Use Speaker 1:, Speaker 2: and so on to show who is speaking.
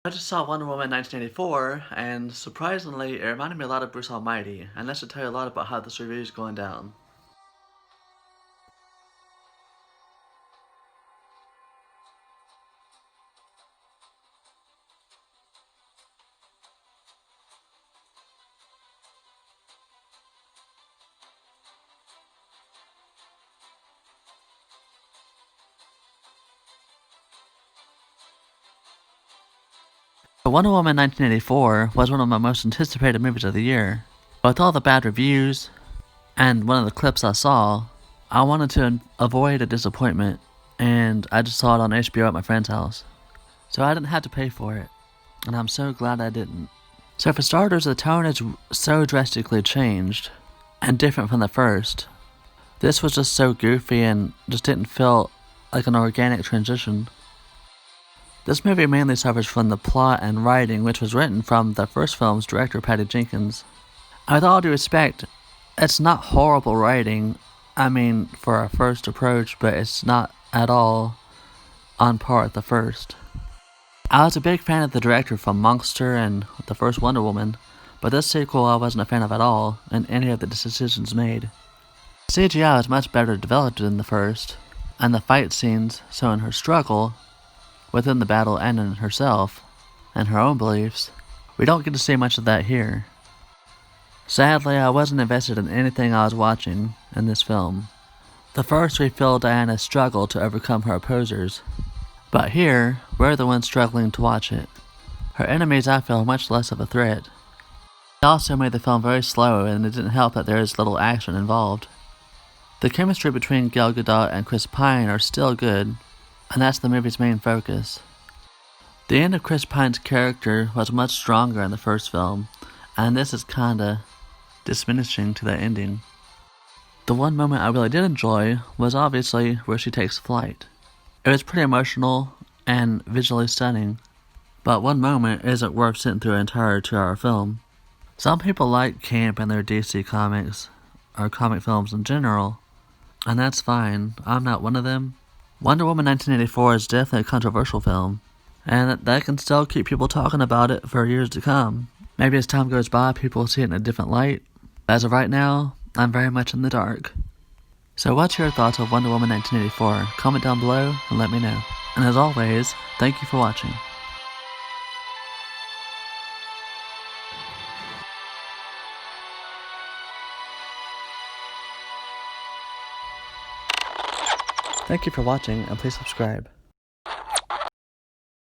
Speaker 1: I just saw Wonder Woman 1984, and surprisingly, it reminded me a lot of Bruce Almighty, and that should tell you a lot about how this review is going down. Wonder Woman 1984 was one of my most anticipated movies of the year. With all the bad reviews, and one of the clips I saw, I wanted to avoid a disappointment, and I just saw it on HBO at my friend's house. So I didn't have to pay for it, and I'm so glad I didn't. So for starters, the tone is so drastically changed, and different from the first. This was just so goofy and just didn't feel like an organic transition. This movie mainly suffers from the plot and writing, which was written from the first film's director, Patty Jenkins. With all due respect, it's not horrible writing, for a first approach, but it's not at all on par with the first. I was a big fan of the director from Monster and the first Wonder Woman, but this sequel I wasn't a fan of at all, in any of the decisions made. CGI was much better developed than the first, and the fight scenes showing her struggle within the battle and in herself, and her own beliefs, we don't get to see much of that here. Sadly, I wasn't invested in anything I was watching in this film. The first we feel Diana's struggle to overcome her opposers, but here, we're the ones struggling to watch it. Her enemies I feel much less of a threat. It also made the film very slow, and it didn't help that there is little action involved. The chemistry between Gal Gadot and Chris Pine are still good, and that's the movie's main focus. The end of Chris Pine's character was much stronger in the first film, and this is kinda diminishing to that ending. The one moment I really did enjoy was obviously where she takes flight. It was pretty emotional and visually stunning, but one moment isn't worth sitting through an entire 2-hour film. Some people like camp in their DC comics, or comic films in general, and that's fine. I'm not one of them. Wonder Woman 1984 is definitely a controversial film, and that can still keep people talking about it for years to come. Maybe as time goes by, people will see it in a different light. As of right now, I'm very much in the dark. So what's your thoughts of Wonder Woman 1984? Comment down below and let me know. And as always, thank you for watching. Thank you for watching, and please subscribe.